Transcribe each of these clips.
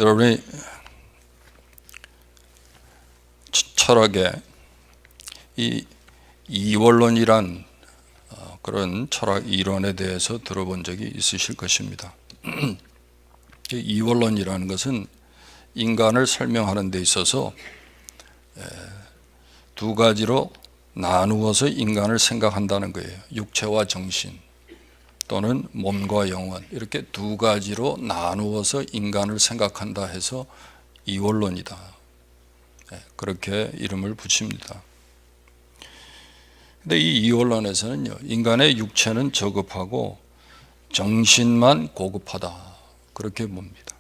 여러분이 철학에 이 이원론이란 그런 철학 이론에 대해서 들어본 적이 있으실 것입니다. 이원론이라는 것은 인간을 설명하는 데 있어서 두 가지로 나누어서 인간을 생각한다는 거예요. 육체와 정신 또는 몸과 영혼, 이렇게 두 가지로 나누어서 인간을 생각한다 해서 이원론이다, 그렇게 이름을 붙입니다. 근데 이 이원론에서는요, 인간의 육체는 저급하고 정신만 고급하다, 그렇게 봅니다.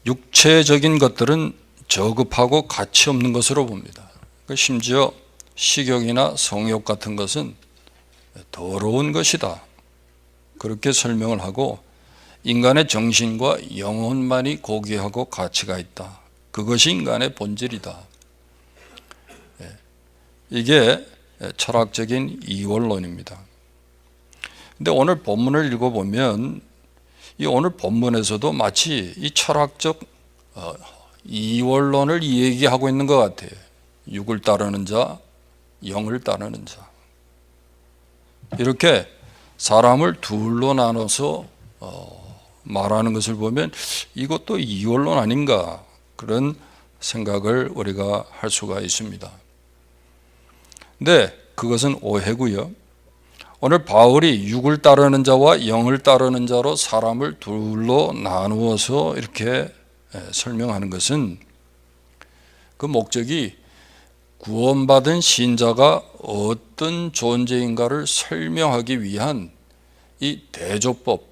육체적인 것들은 저급하고 가치 없는 것으로 봅니다. 심지어 식욕이나 성욕 같은 것은 더러운 것이다, 그렇게 설명을 하고, 인간의 정신과 영혼만이 고귀하고 가치가 있다, 그것이 인간의 본질이다. 이게 철학적인 이원론입니다. 근데 오늘 본문을 읽어보면 이 오늘 본문에서도 마치 이 철학적 이원론을 얘기하고 있는 것 같아요. 육을 따르는 자, 영을 따르는 자, 이렇게 사람을 둘로 나눠서 말하는 것을 보면 이것도 이원론 아닌가, 그런 생각을 우리가 할 수가 있습니다. 근데 그것은 오해고요. 오늘 바울이 육을 따르는 자와 영을 따르는 자로 사람을 둘로 나누어서 이렇게 설명하는 것은 그 목적이 구원받은 신자가 어떤 존재인가를 설명하기 위한 이 대조법,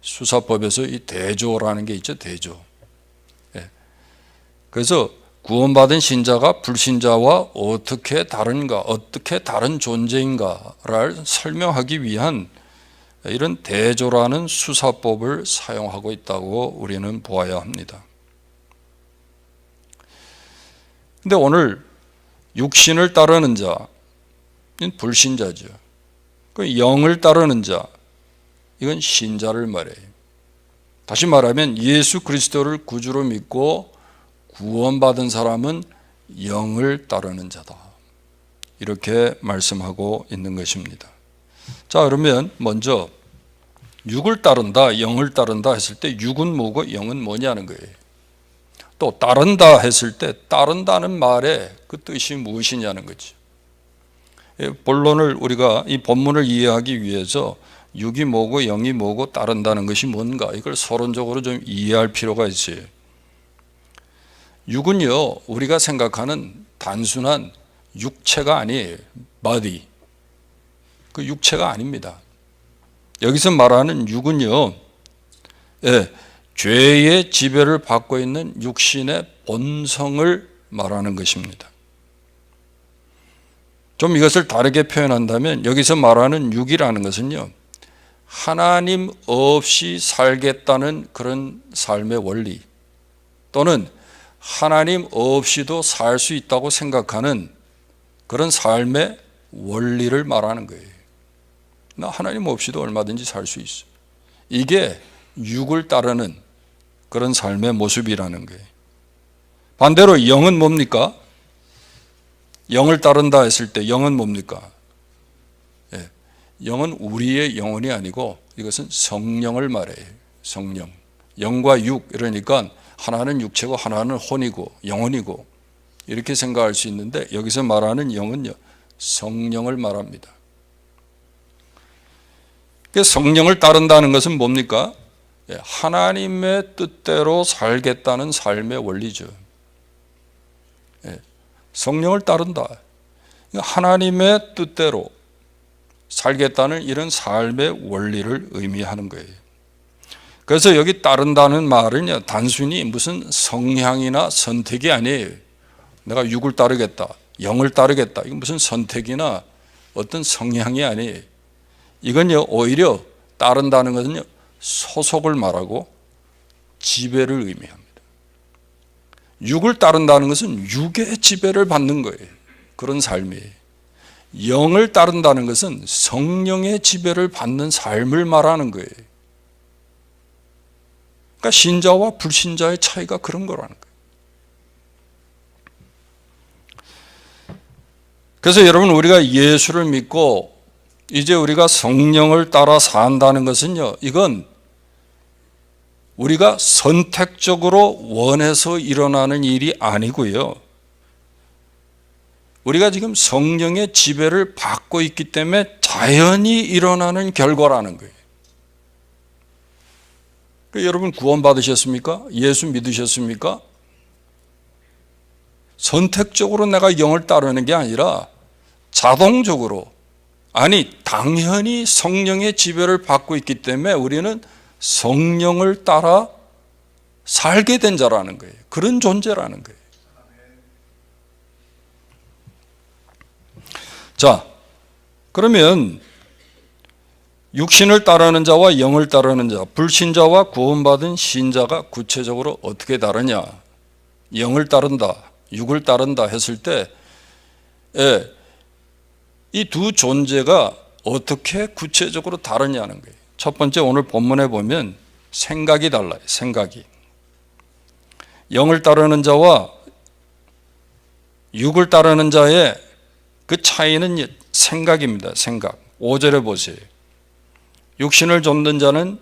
수사법에서 이 대조라는 게 있죠, 대조. 그래서 구원받은 신자가 불신자와 어떻게 다른가, 어떻게 다른 존재인가를 설명하기 위한 이런 대조라는 수사법을 사용하고 있다고 우리는 보아야 합니다. 근데 오늘 육신을 따르는 자, 이건 불신자죠. 그 영을 따르는 자, 이건 신자를 말해요. 다시 말하면 예수 그리스도를 구주로 믿고 구원받은 사람은 영을 따르는 자다, 이렇게 말씀하고 있는 것입니다. 자, 그러면 먼저 육을 따른다, 영을 따른다 했을 때 육은 뭐고 영은 뭐냐는 거예요. 또 따른다 했을 때 따른다는 말의 그 뜻이 무엇이냐는 거죠. 본론을 우리가 이 본문을 이해하기 위해서 육이 뭐고 영이 뭐고 따른다는 것이 뭔가, 이걸 서론적으로 좀 이해할 필요가 있어요. 육은요, 우리가 생각하는 단순한 육체가 아니에요. body. 그 육체가 아닙니다. 여기서 말하는 육은요, 죄의 지배를 받고 있는 육신의 본성을 말하는 것입니다. 좀 이것을 다르게 표현한다면 여기서 말하는 육이라는 것은요, 하나님 없이 살겠다는 그런 삶의 원리, 또는 하나님 없이도 살 수 있다고 생각하는 그런 삶의 원리를 말하는 거예요. 나 하나님 없이도 얼마든지 살 수 있어, 이게 육을 따르는 그런 삶의 모습이라는 거예요. 반대로 영은 뭡니까? 영을 따른다 했을 때 영은 뭡니까? 영은 우리의 영혼이 아니고 이것은 성령을 말해요. 성령. 영과 육, 이러니까 하나는 육체고 하나는 혼이고 영혼이고 이렇게 생각할 수 있는데, 여기서 말하는 영은요, 성령을 말합니다. 성령을 따른다는 것은 뭡니까? 하나님의 뜻대로 살겠다는 삶의 원리죠. 성령을 따른다, 하나님의 뜻대로 살겠다는 이런 삶의 원리를 의미하는 거예요. 그래서 여기 따른다는 말은요, 단순히 무슨 성향이나 선택이 아니에요. 내가 육을 따르겠다, 영을 따르겠다, 이건 무슨 선택이나 어떤 성향이 아니에요. 이건요, 오히려 따른다는 것은요, 소속을 말하고 지배를 의미합니다. 육을 따른다는 것은 육의 지배를 받는 거예요. 그런 삶이에요. 영을 따른다는 것은 성령의 지배를 받는 삶을 말하는 거예요. 그러니까 신자와 불신자의 차이가 그런 거라는 거예요. 그래서 여러분, 우리가 예수를 믿고 이제 우리가 성령을 따라 산다는 것은요, 이건 우리가 선택적으로 원해서 일어나는 일이 아니고요, 우리가 지금 성령의 지배를 받고 있기 때문에 자연히 일어나는 결과라는 거예요. 그러니까 여러분, 구원받으셨습니까? 예수 믿으셨습니까? 선택적으로 내가 영을 따르는 게 아니라 자동적으로, 아니 당연히 성령의 지배를 받고 있기 때문에 우리는 성령을 따라 살게 된 자라는 거예요. 그런 존재라는 거예요. 자, 그러면 육신을 따르는 자와 영을 따르는 자, 불신자와 구원받은 신자가 구체적으로 어떻게 다르냐? 영을 따른다, 육을 따른다 했을 때 이 두 존재가 어떻게 구체적으로 다르냐는 거예요. 첫 번째, 오늘 본문에 보면 생각이 달라요. 생각이. 영을 따르는 자와 육을 따르는 자의 그 차이는 생각입니다. 생각. 5절에 보세요. 육신을 좇는 자는,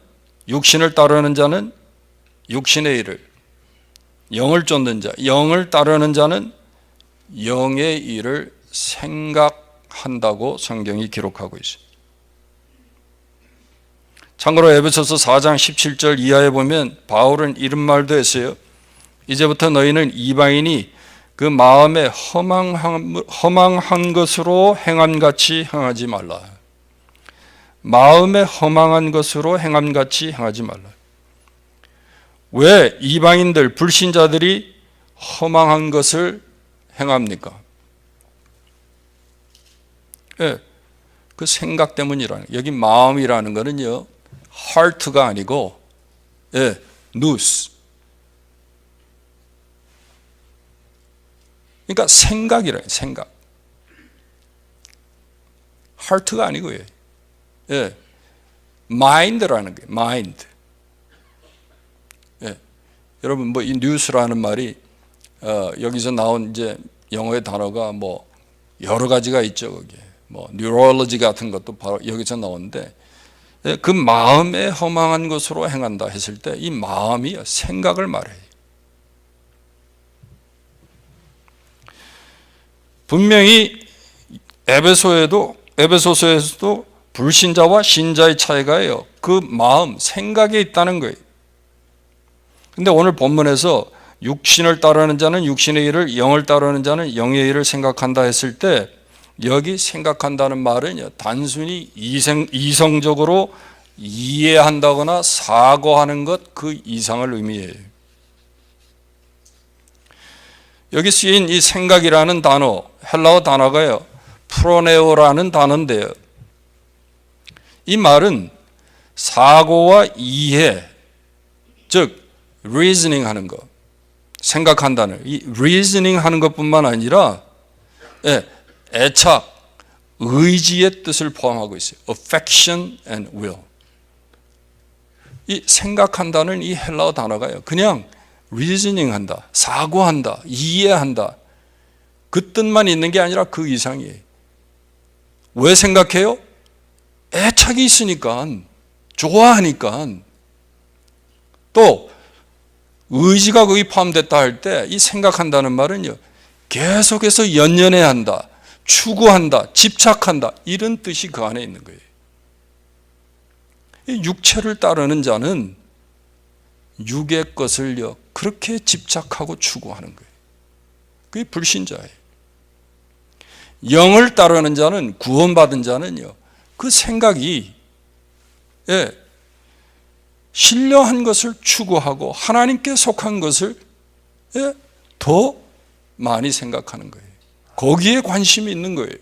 육신을 따르는 자는 육신의 일을, 영을 좇는 자, 영을 따르는 자는 영의 일을 생각한다고 성경이 기록하고 있어요. 참고로 에베소서 4장 17절 이하에 보면 바울은 이런 말도 했어요. 이제부터 너희는 이방인이 그 마음에 허망한 것으로 행함같이 행하지 말라. 마음에 허망한 것으로 행함같이 행하지 말라. 왜 이방인들, 불신자들이 허망한 것을 행합니까? 그 생각 때문이라는 거예요. 여기 마음이라는 거는요, heart가 아니고 nous. 그러니까 생각이래요. 생각. heart가 아니고요. mind라는 거예요. mind. 여러분, 뭐 이 뉴스라는 말이 여기서 나온 이제 영어의 단어가 뭐 여러 가지가 있죠. 거기에 뭐 뉴럴로지 같은 것도 바로 여기서 나오는데, 그 마음에 허망한 것으로 행한다 했을 때 이 마음이 생각을 말해요. 분명히 에베소서에서도 불신자와 신자의 차이가요, 그 마음, 생각에 있다는 거예요. 근데 오늘 본문에서 육신을 따르는 자는 육신의 일을, 영을 따르는 자는 영의 일을 생각한다 했을 때, 여기 생각한다는 말은 단순히 이성적으로 이해한다거나 사고하는 것, 그 이상을 의미해요. 여기 쓰인 이 생각이라는 단어, 헬라어 단어가요, 프로네오라는 단어인데요, 이 말은 사고와 이해, 즉 reasoning 하는 것, 생각한다는, 이 reasoning 하는 것뿐만 아니라 애착, 의지의 뜻을 포함하고 있어요. affection and will. 이 생각한다는 이 헬라어 단어가요, 그냥 reasoning 한다, 사고한다, 이해한다, 그 뜻만 있는 게 아니라 그 이상이에요. 왜 생각해요? 애착이 있으니까, 좋아하니까. 또 의지가 거기 포함됐다 할 때 이 생각한다는 말은요, 계속해서 연연해야 한다, 추구한다, 집착한다, 이런 뜻이 그 안에 있는 거예요. 이 육체를 따르는 자는 육의 것을요, 그렇게 집착하고 추구하는 거예요. 그게 불신자예요. 영을 따르는 자는, 구원받은 자는요, 그 생각이 신령한 것을 추구하고 하나님께 속한 것을 더 많이 생각하는 거예요. 거기에 관심이 있는 거예요.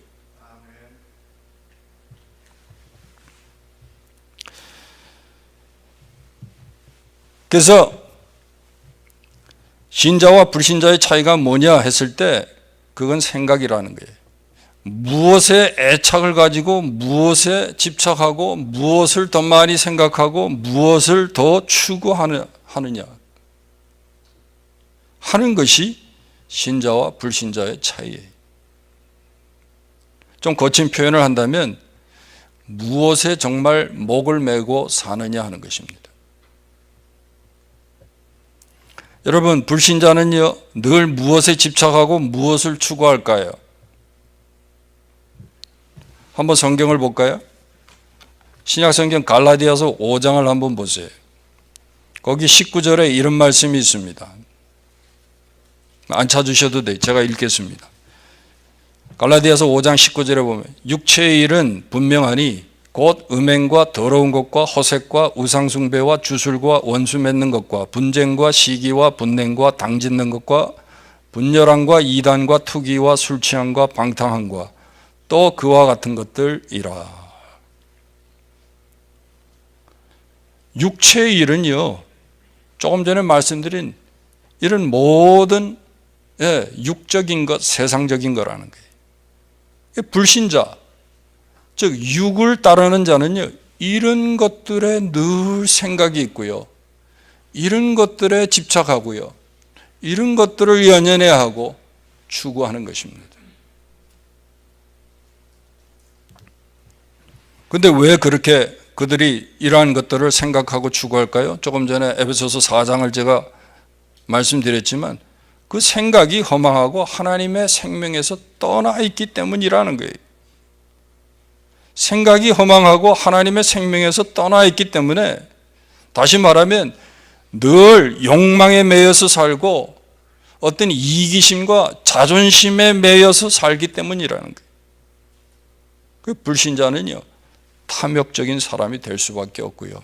그래서 신자와 불신자의 차이가 뭐냐 했을 때 그건 생각이라는 거예요. 무엇에 애착을 가지고 무엇에 집착하고 무엇을 더 많이 생각하고 무엇을 더 추구하느냐 하느냐 하는 것이 신자와 불신자의 차이예요. 좀 거친 표현을 한다면 무엇에 정말 목을 메고 사느냐 하는 것입니다. 여러분, 불신자는요 늘 무엇에 집착하고 무엇을 추구할까요? 한번 성경을 볼까요? 신약성경 갈라디아서 5장을 한번 보세요. 거기 19절에 이런 말씀이 있습니다. 안 찾으셔도 돼요. 제가 읽겠습니다. 갈라디아서 5장 19절에 보면 육체의 일은 분명하니 곧 음행과 더러운 것과 허색과 우상숭배와 주술과 원수 맺는 것과 분쟁과 시기와 분냉과 당짓는 것과 분열함과 이단과 투기와 술취함과 방탕함과 또 그와 같은 것들이라. 육체의 일은요, 조금 전에 말씀드린 이런 모든 육적인 것, 세상적인 거라는 거예요. 불신자, 즉 육을 따르는 자는요, 이런 것들에 늘 생각이 있고요, 이런 것들에 집착하고요, 이런 것들을 연연해하고 추구하는 것입니다. 그런데 왜 그렇게 그들이 이러한 것들을 생각하고 추구할까요? 조금 전에 에베소서 4장을 제가 말씀드렸지만 그 생각이 허망하고 하나님의 생명에서 떠나 있기 때문이라는 거예요. 생각이 허망하고 하나님의 생명에서 떠나 있기 때문에, 다시 말하면 늘 욕망에 매여서 살고 어떤 이기심과 자존심에 매여서 살기 때문이라는 거예요. 그 불신자는요, 탐욕적인 사람이 될 수밖에 없고요,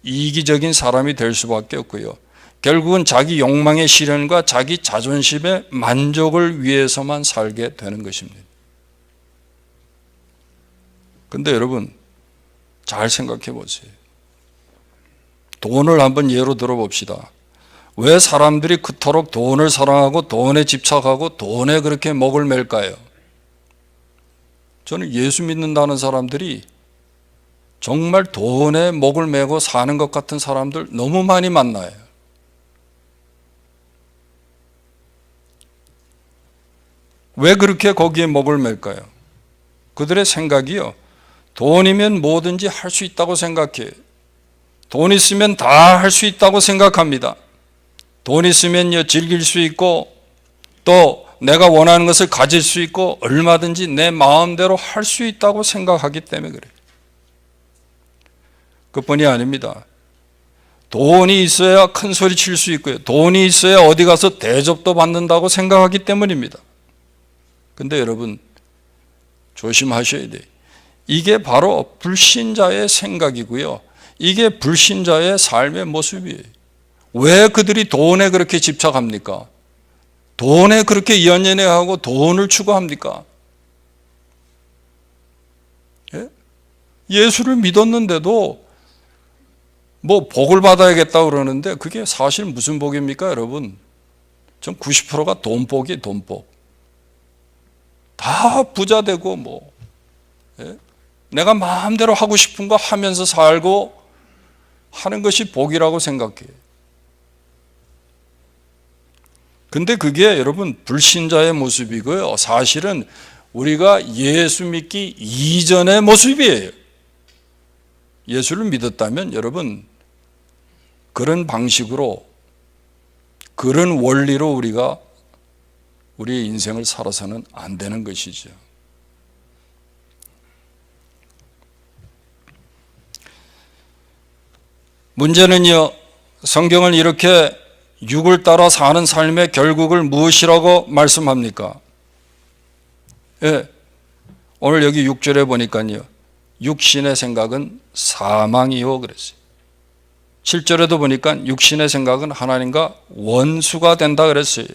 이기적인 사람이 될 수밖에 없고요, 결국은 자기 욕망의 실현과 자기 자존심의 만족을 위해서만 살게 되는 것입니다. 그런데 여러분, 잘 생각해 보세요. 돈을 한번 예로 들어봅시다. 왜 사람들이 그토록 돈을 사랑하고 돈에 집착하고 돈에 그렇게 목을 맬까요? 저는 예수 믿는다는 사람들이 정말 돈에 목을 메고 사는 것 같은 사람들 너무 많이 만나요. 왜 그렇게 거기에 목을 맬까요? 그들의 생각이요, 돈이면 뭐든지 할 수 있다고 생각해요. 돈 있으면 다 할 수 있다고 생각합니다. 돈 있으면요, 즐길 수 있고 또 내가 원하는 것을 가질 수 있고 얼마든지 내 마음대로 할 수 있다고 생각하기 때문에 그래요. 그뿐이 아닙니다. 돈이 있어야 큰 소리 칠 수 있고요, 돈이 있어야 어디 가서 대접도 받는다고 생각하기 때문입니다. 근데 여러분, 조심하셔야 돼요. 이게 바로 불신자의 생각이고요, 이게 불신자의 삶의 모습이에요. 왜 그들이 돈에 그렇게 집착합니까? 돈에 그렇게 연연해하고 돈을 추구합니까? 예? 예수를 믿었는데도 뭐 복을 받아야겠다 그러는데 그게 사실 무슨 복입니까, 여러분? 전 90%가 돈복이에요, 돈복. 다 부자 되고 내가 마음대로 하고 싶은 거 하면서 살고 하는 것이 복이라고 생각해요. 근데 그게 여러분 불신자의 모습이고요, 사실은 우리가 예수 믿기 이전의 모습이에요. 예수를 믿었다면 여러분 그런 방식으로, 그런 원리로 우리가 우리의 인생을 살아서는 안 되는 것이죠. 문제는요, 성경은 이렇게 육을 따라 사는 삶의 결국을 무엇이라고 말씀합니까? 예, 오늘 여기 6절에 보니까요, 육신의 생각은 사망이요 그랬어요. 7절에도 보니까 육신의 생각은 하나님과 원수가 된다 그랬어요.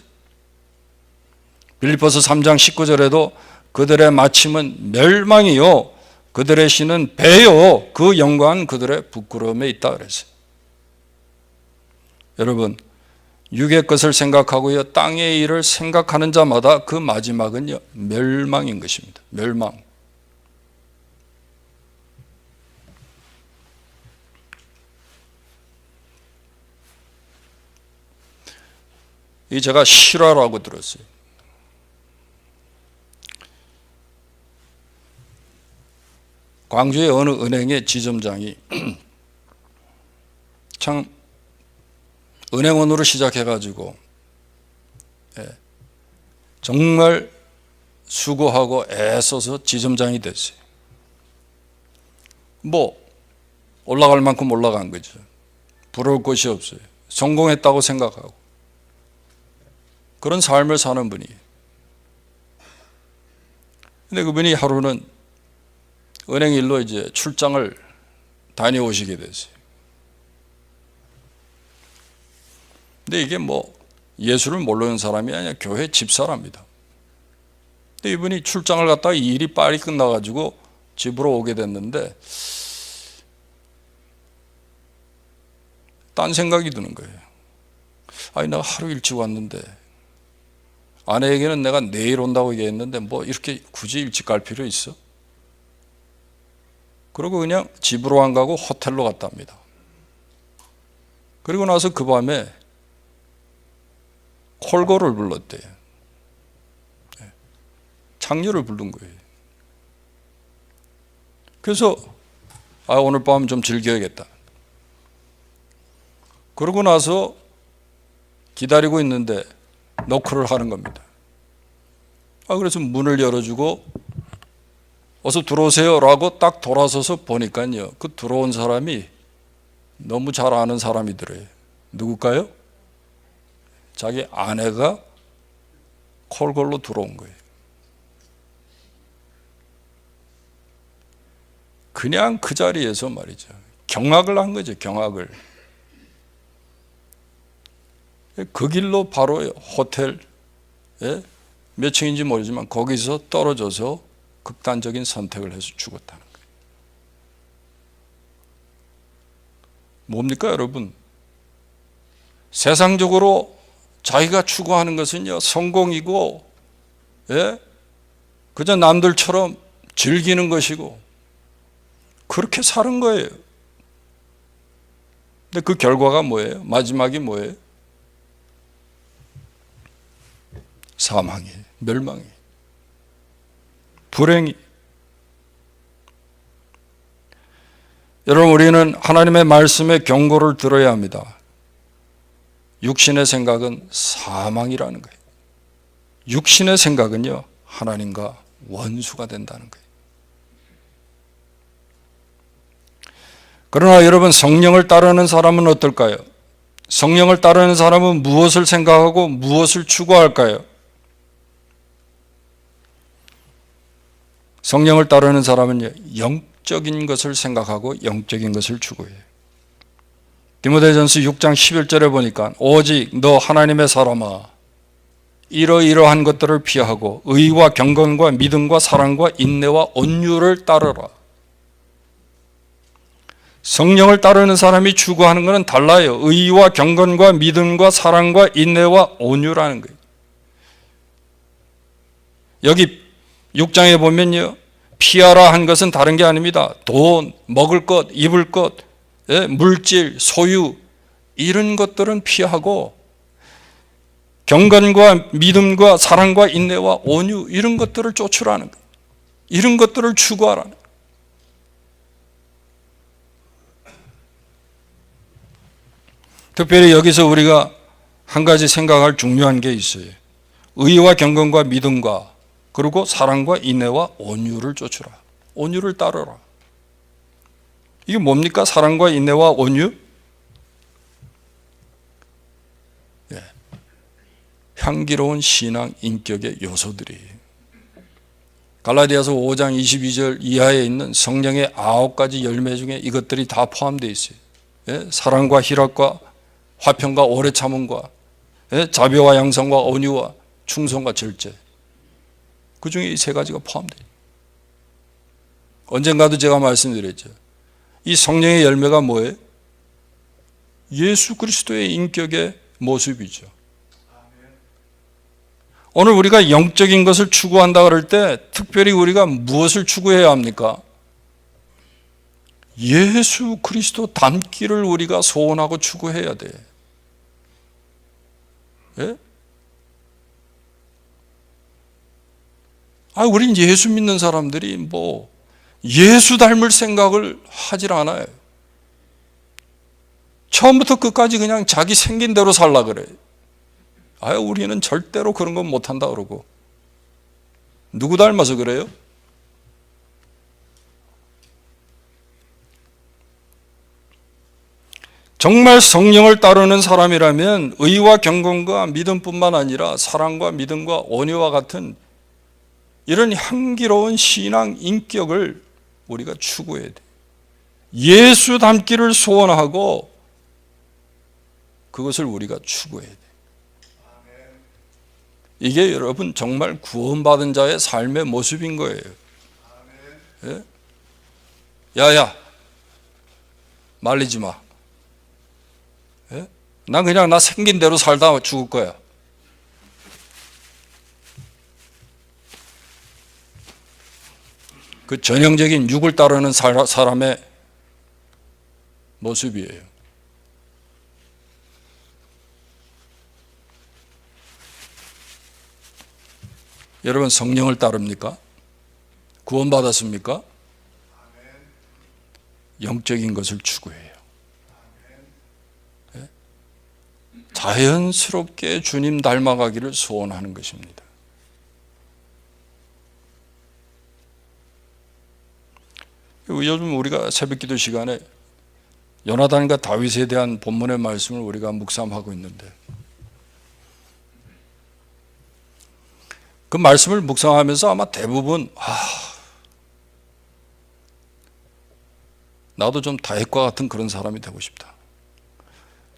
빌립보서 3장 19절에도 그들의 마침은 멸망이요 그들의 신은 배요 그 영광은 그들의 부끄러움에 있다 그랬어요. 여러분, 육의 것을 생각하고요, 땅의 일을 생각하는 자마다 그 마지막은요, 멸망인 것입니다. 멸망. 이 제가 실화라고 들었어요. 광주의 어느 은행의 지점장이 참 은행원으로 시작해가지고 정말 수고하고 애써서 지점장이 됐어요. 뭐 올라갈 만큼 올라간 거죠. 부러울 것이 없어요. 성공했다고 생각하고 그런 삶을 사는 분이에요. 근데 그분이 하루는 은행 일로 이제 출장을 다녀오시게 됐어요. 근데 이게 뭐 예수를 모르는 사람이 아니라 교회 집사랍니다. 근데 이분이 출장을 갔다가 이 일이 빨리 끝나가지고 집으로 오게 됐는데 딴 생각이 드는 거예요. 아니 내가 하루 일찍 왔는데 아내에게는 내가 내일 온다고 얘기했는데 뭐 이렇게 굳이 일찍 갈 필요 있어? 그러고 그냥 집으로 안 가고 호텔로 갔답니다. 그리고 나서 그 밤에 콜고를 불렀대요. 창녀를 부른 거예요. 그래서 오늘 밤 좀 즐겨야겠다. 그러고 나서 기다리고 있는데 노크를 하는 겁니다. 그래서 문을 열어주고 어서 들어오세요 라고 딱 돌아서서 보니까요, 그 들어온 사람이 너무 잘 아는 사람이더래요. 누굴까요? 자기 아내가 콜골로 들어온 거예요. 그냥 그 자리에서 말이죠, 경악을 한 거죠. 경악을. 그 길로 바로 호텔 몇 층인지 모르지만 거기서 떨어져서 극단적인 선택을 해서 죽었다는 거예요. 뭡니까 여러분? 세상적으로 자기가 추구하는 것은요 성공이고 그저 남들처럼 즐기는 것이고 그렇게 사는 거예요. 근데 그 결과가 뭐예요? 마지막이 뭐예요? 사망이, 멸망이, 불행이. 여러분, 우리는 하나님의 말씀의 경고를 들어야 합니다. 육신의 생각은 사망이라는 거예요. 육신의 생각은요 하나님과 원수가 된다는 거예요. 그러나 여러분, 성령을 따르는 사람은 어떨까요? 성령을 따르는 사람은 무엇을 생각하고 무엇을 추구할까요? 성령을 따르는 사람은 영적인 것을 생각하고 영적인 것을 추구해요. 디모데전서 6장 11절에 보니까 오직 너 하나님의 사람아 이러이러한 것들을 피하고 의와 경건과 믿음과 사랑과 인내와 온유를 따르라. 성령을 따르는 사람이 추구하는 것은 달라요. 의와 경건과 믿음과 사랑과 인내와 온유라는 거예요. 여기 6장에 보면요, 피하라 한 것은 다른 게 아닙니다. 돈, 먹을 것, 입을 것, 물질, 소유, 이런 것들은 피하고 경건과 믿음과 사랑과 인내와 온유, 이런 것들을 쫓으라는 거예요. 이런 것들을 추구하라는 거예요. 특별히 여기서 우리가 한 가지 생각할 중요한 게 있어요. 의와 경건과 믿음과 그리고 사랑과 인내와 온유를 쫓으라. 온유를 따르라. 이게 뭡니까? 사랑과 인내와 온유? 향기로운 신앙 인격의 요소들이에요. 갈라디아서 5장 22절 이하에 있는 성령의 9가지 열매 중에 이것들이 다 포함되어 있어요. 사랑과 희락과 화평과 오래 참음과 자비와 양성과 온유와 충성과 절제. 그 중에 이 세 가지가 포함돼요. 언젠가도 제가 말씀드렸죠. 이 성령의 열매가 뭐예요? 예수 그리스도의 인격의 모습이죠. 오늘 우리가 영적인 것을 추구한다 그럴 때 특별히 우리가 무엇을 추구해야 합니까? 예수 그리스도 닮기를 우리가 소원하고 추구해야 돼. 예? 우린 예수 믿는 사람들이 뭐 예수 닮을 생각을 하질 않아요. 처음부터 끝까지 그냥 자기 생긴 대로 살라 그래. 우리는 절대로 그런 건 못한다 그러고. 누구 닮아서 그래요? 정말 성령을 따르는 사람이라면 의와 경건과 믿음뿐만 아니라 사랑과 믿음과 온유와 같은 이런 향기로운 신앙 인격을 우리가 추구해야 돼. 예수 닮기를 소원하고 그것을 우리가 추구해야 돼. 이게 여러분 정말 구원받은 자의 삶의 모습인 거예요. 예? 야야, 말리지 마. 예? 난 그냥 나 생긴 대로 살다 죽을 거야. 그 전형적인 육을 따르는 사람의 모습이에요. 여러분 성령을 따릅니까? 구원받았습니까? 영적인 것을 추구해요. 네? 자연스럽게 주님 닮아가기를 소원하는 것입니다. 요즘 우리가 새벽기도 시간에 요나단과 다윗에 대한 본문의 말씀을 우리가 묵상하고 있는데 그 말씀을 묵상하면서 아마 대부분 나도 좀 다윗과 같은 그런 사람이 되고 싶다.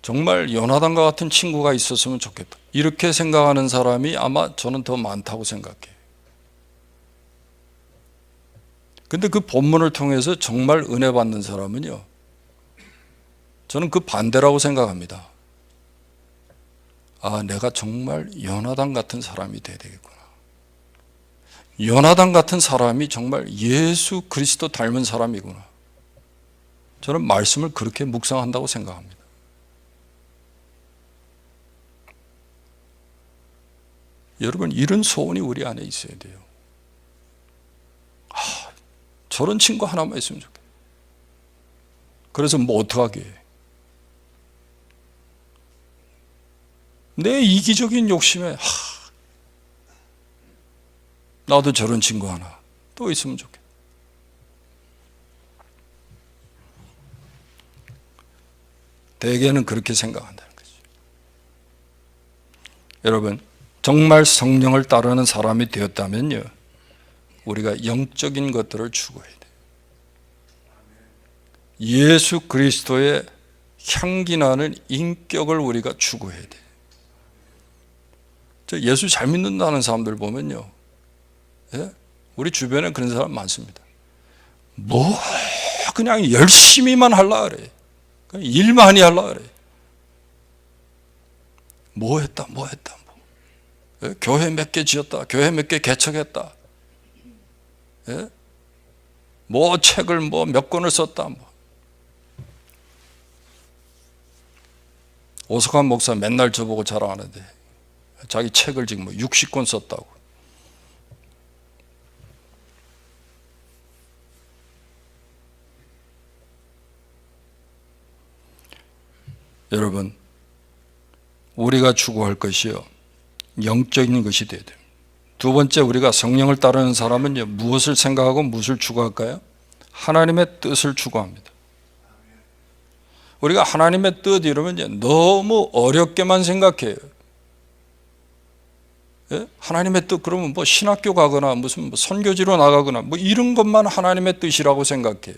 정말 요나단과 같은 친구가 있었으면 좋겠다. 이렇게 생각하는 사람이 아마 저는 더 많다고 생각해요. 근데 그 본문을 통해서 정말 은혜 받는 사람은요, 저는 그 반대라고 생각합니다. 내가 정말 요나단 같은 사람이 돼야 되겠구나. 요나단 같은 사람이 정말 예수 그리스도 닮은 사람이구나. 저는 말씀을 그렇게 묵상한다고 생각합니다. 여러분, 이런 소원이 우리 안에 있어야 돼요. 저런 친구 하나만 있으면 좋겠다. 그래서 뭐 어떡하게 해? 내 이기적인 욕심에 나도 저런 친구 하나 또 있으면 좋겠다. 대개는 그렇게 생각한다는 거죠. 여러분, 정말 성령을 따르는 사람이 되었다면요, 우리가 영적인 것들을 추구해야 돼요. 예수 그리스도의 향기 나는 인격을 우리가 추구해야 돼요. 예수 잘 믿는다는 사람들 보면요, 우리 주변에 그런 사람 많습니다. 그냥 열심히만 하려고 그래. 일 많이 하려고 그래. 뭐 했다. 교회 몇 개 지었다. 교회 몇 개 개척했다. 뭐 책을 몇 권을 썼다. 오석환 목사 맨날 저보고 자랑하는데 자기 책을 지금 60권 썼다고. 여러분, 우리가 추구할 것이요, 영적인 것이 되어야 됩니다. 두 번째, 우리가 성령을 따르는 사람은 무엇을 생각하고 무엇을 추구할까요? 하나님의 뜻을 추구합니다. 우리가 하나님의 뜻 이러면 너무 어렵게만 생각해요. 하나님의 뜻 그러면 신학교 가거나 무슨 선교지로 나가거나 이런 것만 하나님의 뜻이라고 생각해요.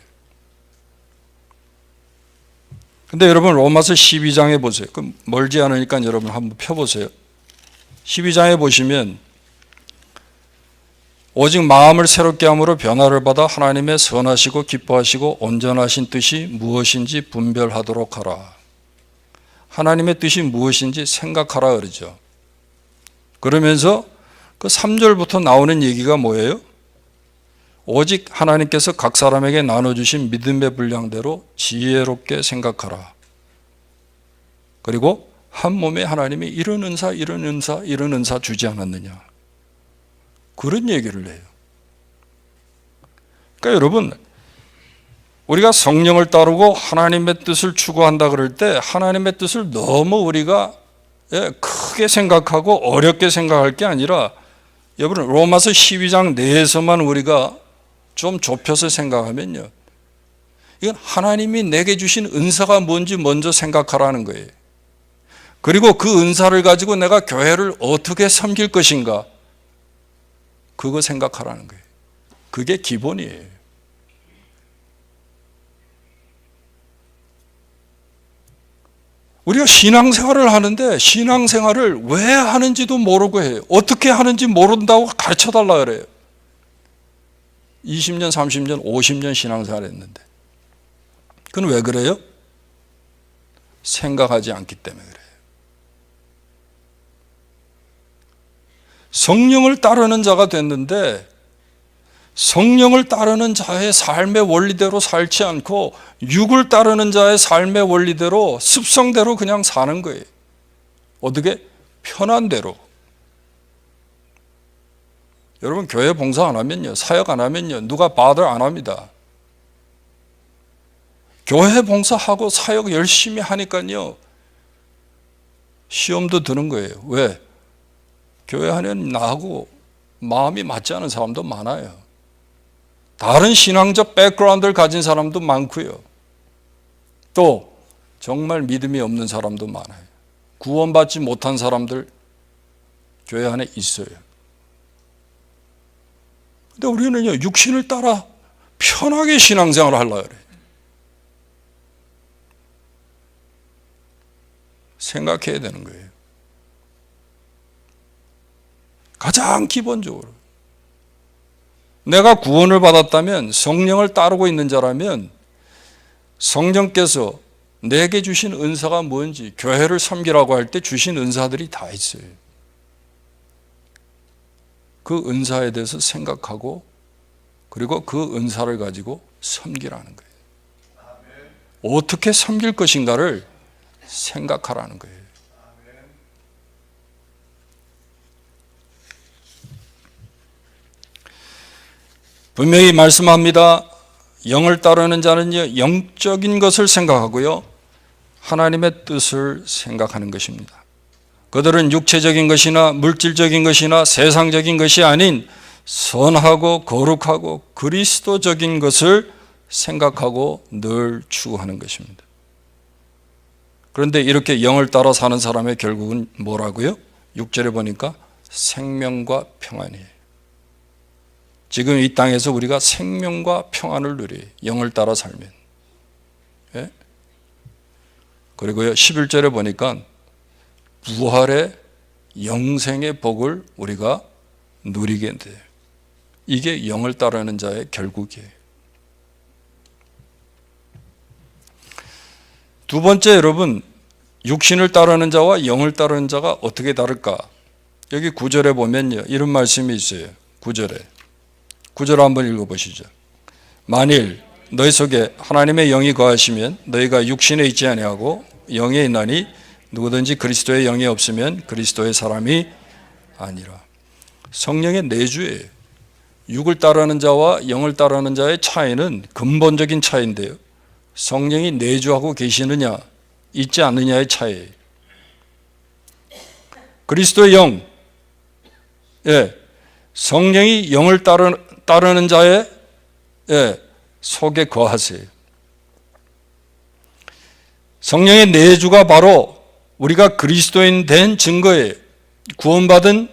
근데 여러분, 로마서 12장에 보세요. 멀지 않으니까 여러분 한번 펴보세요. 12장에 보시면 오직 마음을 새롭게 함으로 변화를 받아 하나님의 선하시고 기뻐하시고 온전하신 뜻이 무엇인지 분별하도록 하라. 하나님의 뜻이 무엇인지 생각하라 그러죠. 그러면서 그 3절부터 나오는 얘기가 뭐예요? 오직 하나님께서 각 사람에게 나눠주신 믿음의 분량대로 지혜롭게 생각하라. 그리고 한 몸에 하나님이 이런 은사 주지 않았느냐. 그런 얘기를 해요. 그러니까 여러분, 우리가 성령을 따르고 하나님의 뜻을 추구한다 그럴 때 하나님의 뜻을 너무 우리가 크게 생각하고 어렵게 생각할 게 아니라, 여러분 로마서 12장 내에서만 우리가 좀 좁혀서 생각하면요, 이건 하나님이 내게 주신 은사가 뭔지 먼저 생각하라는 거예요. 그리고 그 은사를 가지고 내가 교회를 어떻게 섬길 것인가, 그거 생각하라는 거예요. 그게 기본이에요. 우리가 신앙생활을 하는데 신앙생활을 왜 하는지도 모르고 해요. 어떻게 하는지 모른다고 가르쳐달라 그래요. 20년, 30년, 50년 신앙생활 했는데. 그건 왜 그래요? 생각하지 않기 때문에 그래요. 성령을 따르는 자가 됐는데 성령을 따르는 자의 삶의 원리대로 살지 않고 육을 따르는 자의 삶의 원리대로 습성대로 그냥 사는 거예요. 어떻게? 편한 대로. 여러분 교회 봉사 안 하면요, 사역 안 하면요, 누가 바들 안 합니다. 교회 봉사하고 사역 열심히 하니까요 시험도 드는 거예요. 왜? 교회 하면 나하고 마음이 맞지 않은 사람도 많아요. 다른 신앙적 백그라운드를 가진 사람도 많고요. 또 정말 믿음이 없는 사람도 많아요. 구원받지 못한 사람들 교회 안에 있어요. 근데 우리는요, 육신을 따라 편하게 신앙생활을 하려고 그래요. 생각해야 되는 거예요. 가장 기본적으로 내가 구원을 받았다면, 성령을 따르고 있는 자라면 성령께서 내게 주신 은사가 뭔지, 교회를 섬기라고 할 때 주신 은사들이 다 있어요. 그 은사에 대해서 생각하고 그리고 그 은사를 가지고 섬기라는 거예요. 어떻게 섬길 것인가를 생각하라는 거예요. 분명히 말씀합니다. 영을 따르는 자는요, 영적인 것을 생각하고요, 하나님의 뜻을 생각하는 것입니다. 그들은 육체적인 것이나 물질적인 것이나 세상적인 것이 아닌 선하고 거룩하고 그리스도적인 것을 생각하고 늘 추구하는 것입니다. 그런데 이렇게 영을 따라 사는 사람의 결국은 뭐라고요? 6절에 보니까 생명과 평안이에요. 지금 이 땅에서 우리가 생명과 평안을 누려요. 영을 따라 살면. 예? 그리고요 11절에 보니까 부활의 영생의 복을 우리가 누리게 돼요. 이게 영을 따르는 자의 결국이에요. 두 번째, 여러분, 육신을 따르는 자와 영을 따르는 자가 어떻게 다를까? 여기 9절에 보면요, 이런 말씀이 있어요. 9절 한번 읽어보시죠. 만일 너희 속에 하나님의 영이 거하시면 너희가 육신에 있지 아니하고 영에 있나니 누구든지 그리스도의 영이 없으면 그리스도의 사람이 아니라. 성령의 내주예요. 육을 따르는 자와 영을 따르는 자의 차이는 근본적인 차이인데요, 성령이 내주하고 계시느냐 있지 않느냐의 차이예요. 그리스도의 영, 성령이 영을 따르는 자의 속에 거하세요. 성령의 내주가 바로 우리가 그리스도인 된 증거예요. 구원받은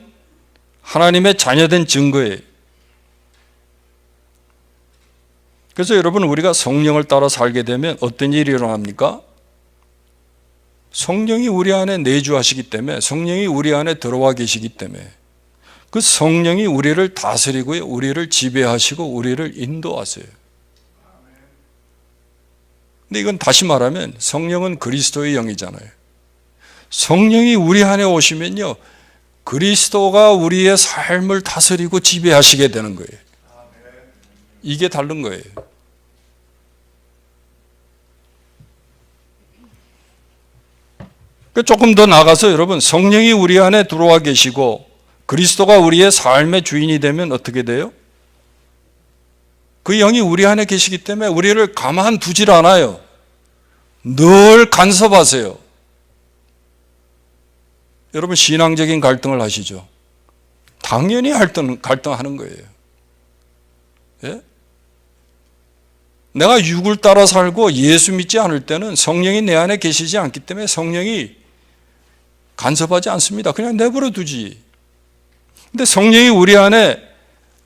하나님의 자녀된 증거예요. 그래서 여러분, 우리가 성령을 따라 살게 되면 어떤 일이 일어납니까? 성령이 우리 안에 내주하시기 때문에, 성령이 우리 안에 들어와 계시기 때문에 그 성령이 우리를 다스리고요, 우리를 지배하시고 우리를 인도하세요. 근데 이건 다시 말하면 성령은 그리스도의 영이잖아요. 성령이 우리 안에 오시면요, 그리스도가 우리의 삶을 다스리고 지배하시게 되는 거예요. 이게 다른 거예요. 조금 더 나가서 여러분, 성령이 우리 안에 들어와 계시고 그리스도가 우리의 삶의 주인이 되면 어떻게 돼요? 그 영이 우리 안에 계시기 때문에 우리를 가만두질 않아요. 늘 간섭하세요. 여러분 신앙적인 갈등을 하시죠? 당연히 갈등하는 거예요. 예? 내가 육을 따라 살고 예수 믿지 않을 때는 성령이 내 안에 계시지 않기 때문에 성령이 간섭하지 않습니다. 그냥 내버려 두지. 근데 성령이 우리 안에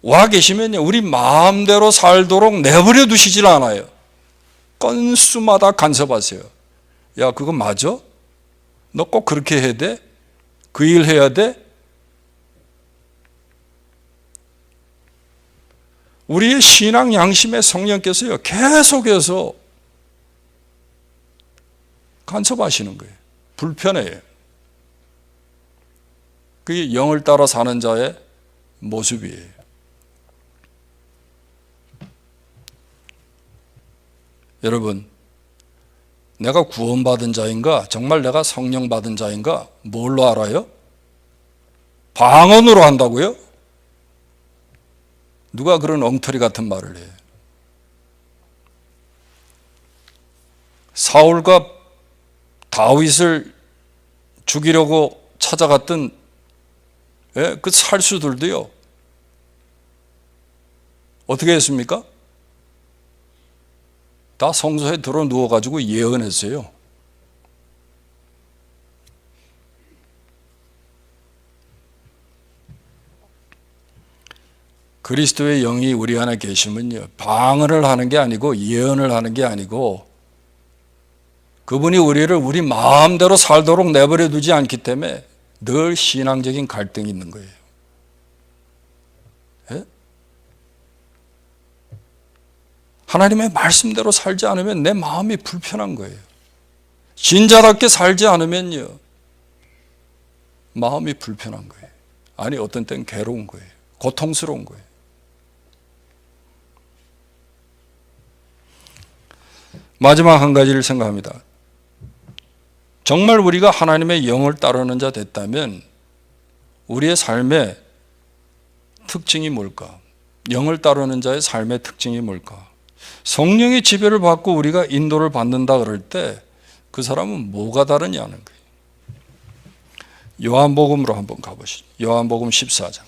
와 계시면요, 우리 마음대로 살도록 내버려 두시질 않아요. 건수마다 간섭하세요. 야, 그거 맞아? 너 꼭 그렇게 해야 돼? 그 일 해야 돼? 우리의 신앙 양심의 성령께서요, 계속해서 간섭하시는 거예요. 불편해요. 그게 영을 따라 사는 자의 모습이에요. 여러분, 내가 구원받은 자인가? 정말 내가 성령 받은 자인가? 뭘로 알아요? 방언으로 한다고요? 누가 그런 엉터리 같은 말을 해요? 사울과 다윗을 죽이려고 찾아갔던 그 살수들도요, 어떻게 했습니까? 다 성소에 들어 누워가지고 예언했어요. 그리스도의 영이 우리 안에 계시면요, 방언을 하는 게 아니고 예언을 하는 게 아니고 그분이 우리를 우리 마음대로 살도록 내버려 두지 않기 때문에 늘 신앙적인 갈등이 있는 거예요. 예? 하나님의 말씀대로 살지 않으면 내 마음이 불편한 거예요. 신자답게 살지 않으면요, 마음이 불편한 거예요. 아니, 어떤 때는 괴로운 거예요. 고통스러운 거예요. 마지막 한 가지를 생각합니다. 정말 우리가 하나님의 영을 따르는 자 됐다면 우리의 삶의 특징이 뭘까? 영을 따르는 자의 삶의 특징이 뭘까? 성령의 지배를 받고 우리가 인도를 받는다 그럴 때 그 사람은 뭐가 다르냐는 거예요. 요한복음으로 한번 가보시죠. 요한복음 14장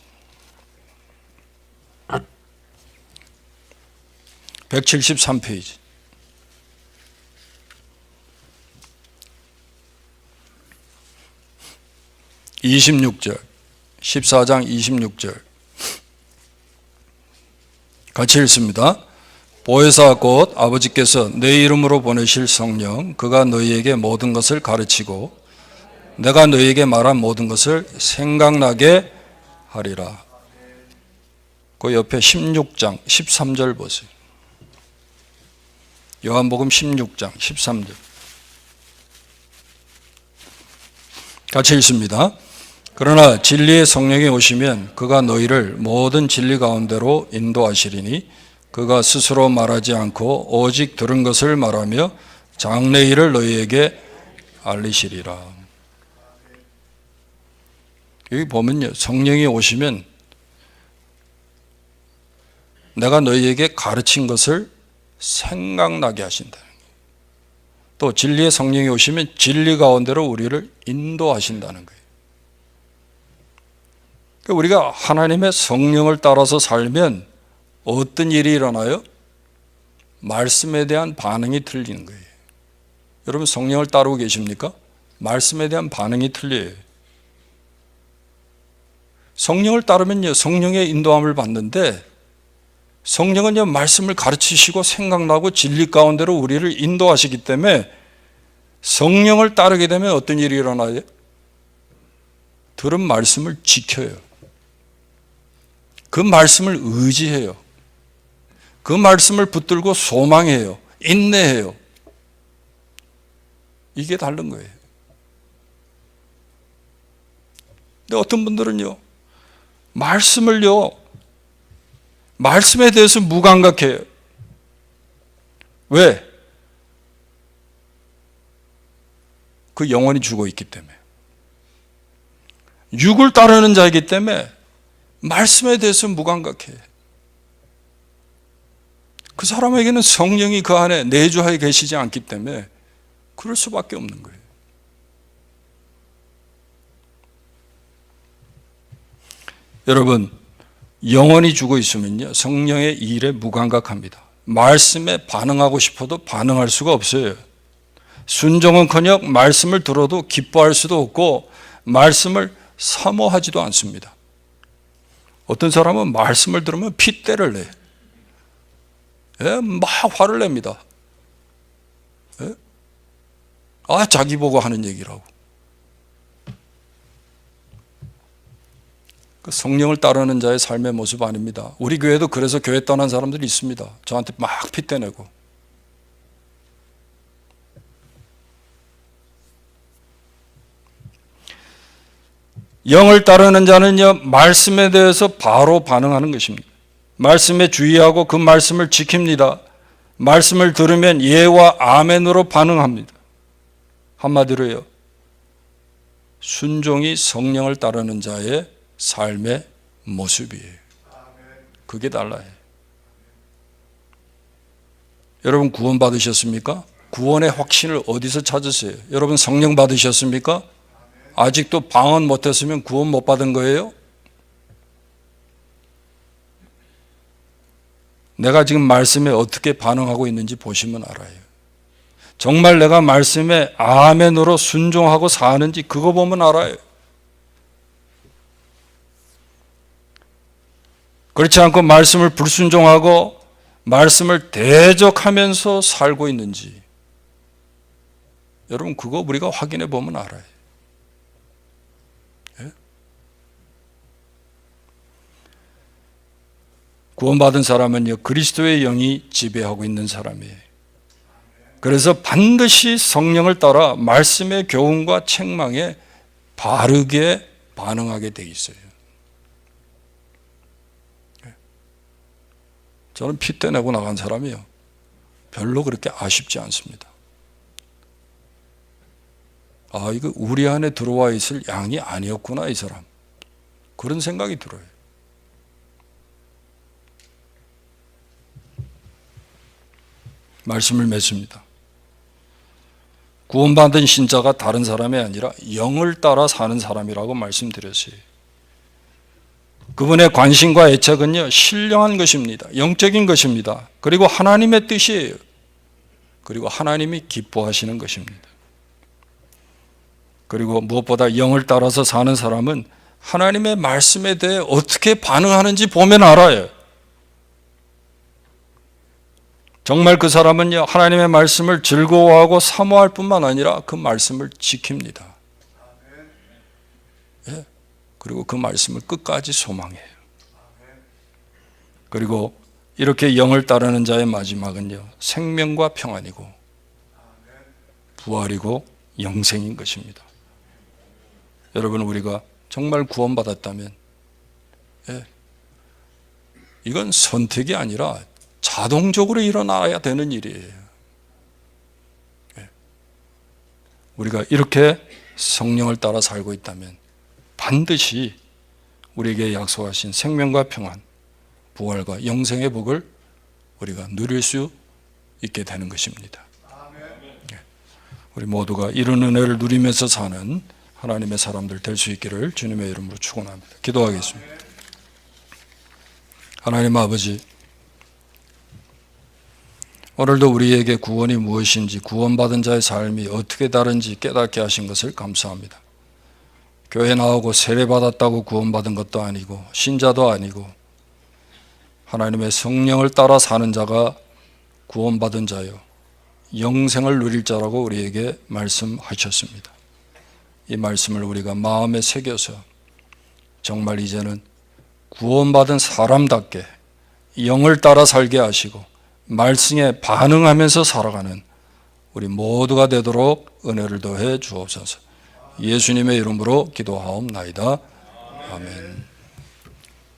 173페이지. (26절) 14장 26절 같이 읽습니다. 보혜사 곧 아버지께서 내 이름으로 보내실 성령 그가 너희에게 모든 것을 가르치고 내가 너희에게 말한 모든 것을 생각나게 하리라. 그 옆에 16장 13절 보세요. 요한복음 16장 13절 같이 읽습니다. 그러나 진리의 성령이 오시면 그가 너희를 모든 진리 가운데로 인도하시리니 그가 스스로 말하지 않고 오직 들은 것을 말하며 장래 일을 너희에게 알리시리라. 여기 보면요, 성령이 오시면 내가 너희에게 가르친 것을 생각나게 하신다. 또 진리의 성령이 오시면 진리 가운데로 우리를 인도하신다는 거예요. 우리가 하나님의 성령을 따라서 살면 어떤 일이 일어나요? 말씀에 대한 반응이 틀리는 거예요. 여러분 성령을 따르고 계십니까? 말씀에 대한 반응이 틀려요. 성령을 따르면요, 성령의 인도함을 받는데 성령은요, 말씀을 가르치시고 생각나고 진리 가운데로 우리를 인도하시기 때문에 성령을 따르게 되면 어떤 일이 일어나요? 들은 말씀을 지켜요. 그 말씀을 의지해요. 그 말씀을 붙들고 소망해요. 인내해요. 이게 다른 거예요. 근데 어떤 분들은요, 말씀에 대해서 무감각해요. 왜? 그 영혼이 죽어 있기 때문에. 육을 따르는 자이기 때문에 말씀에 대해서 무감각해. 그 사람에게는 성령이 그 안에 내주하여 계시지 않기 때문에 그럴 수밖에 없는 거예요. 여러분, 영혼이 죽어 있으면요, 성령의 일에 무감각합니다. 말씀에 반응하고 싶어도 반응할 수가 없어요. 순종은커녕 말씀을 들어도 기뻐할 수도 없고 말씀을 사모하지도 않습니다. 어떤 사람은 말씀을 들으면 핏대를 내요. 예? 막 화를 냅니다. 예? 자기 보고 하는 얘기라고. 그 성령을 따르는 자의 삶의 모습 아닙니다. 우리 교회도 그래서 교회 떠난 사람들이 있습니다. 저한테 막 핏대내고. 영을 따르는 자는요, 말씀에 대해서 바로 반응하는 것입니다. 말씀에 주의하고 그 말씀을 지킵니다. 말씀을 들으면 예와 아멘으로 반응합니다. 한마디로요, 순종이 성령을 따르는 자의 삶의 모습이에요. 그게 달라요. 여러분 구원 받으셨습니까? 구원의 확신을 어디서 찾으세요? 여러분 성령 받으셨습니까? 아직도 방언 못했으면 구원 못 받은 거예요? 내가 지금 말씀에 어떻게 반응하고 있는지 보시면 알아요. 정말 내가 말씀에 아멘으로 순종하고 사는지 그거 보면 알아요. 그렇지 않고 말씀을 불순종하고 말씀을 대적하면서 살고 있는지 여러분 그거 우리가 확인해 보면 알아요. 예? 구원받은 사람은요, 그리스도의 영이 지배하고 있는 사람이에요. 그래서 반드시 성령을 따라 말씀의 교훈과 책망에 바르게 반응하게 돼 있어요. 저는 핏대 내고 나간 사람이요, 별로 그렇게 아쉽지 않습니다. 이거 우리 안에 들어와 있을 양이 아니었구나 이 사람, 그런 생각이 들어요. 말씀을 맺습니다. 구원받은 신자가 다른 사람이 아니라 영을 따라 사는 사람이라고 말씀드렸어요. 그분의 관심과 애착은요, 신령한 것입니다. 영적인 것입니다. 그리고 하나님의 뜻이에요. 그리고 하나님이 기뻐하시는 것입니다. 그리고 무엇보다 영을 따라서 사는 사람은 하나님의 말씀에 대해 어떻게 반응하는지 보면 알아요. 정말 그 사람은요, 하나님의 말씀을 즐거워하고 사모할 뿐만 아니라 그 말씀을 지킵니다. 예. 그리고 그 말씀을 끝까지 소망해요. 그리고 이렇게 영을 따르는 자의 마지막은요, 생명과 평안이고 부활이고 영생인 것입니다. 여러분, 우리가 정말 구원받았다면 이건 선택이 아니라 자동적으로 일어나야 되는 일이에요. 우리가 이렇게 성령을 따라 살고 있다면 반드시 우리에게 약속하신 생명과 평안, 부활과 영생의 복을 우리가 누릴 수 있게 되는 것입니다. 우리 모두가 이런 은혜를 누리면서 사는 하나님의 사람들 될 수 있기를 주님의 이름으로 축원합니다. 기도하겠습니다. 하나님 아버지, 오늘도 우리에게 구원이 무엇인지, 구원받은 자의 삶이 어떻게 다른지 깨닫게 하신 것을 감사합니다. 교회 나오고 세례받았다고 구원받은 것도 아니고 신자도 아니고 하나님의 성령을 따라 사는 자가 구원받은 자요, 영생을 누릴 자라고 우리에게 말씀하셨습니다. 이 말씀을 우리가 마음에 새겨서 정말 이제는 구원받은 사람답게 영을 따라 살게 하시고 말씀에 반응하면서 살아가는 우리 모두가 되도록 은혜를 더해 주옵소서. 예수님의 이름으로 기도하옵나이다. 아멘.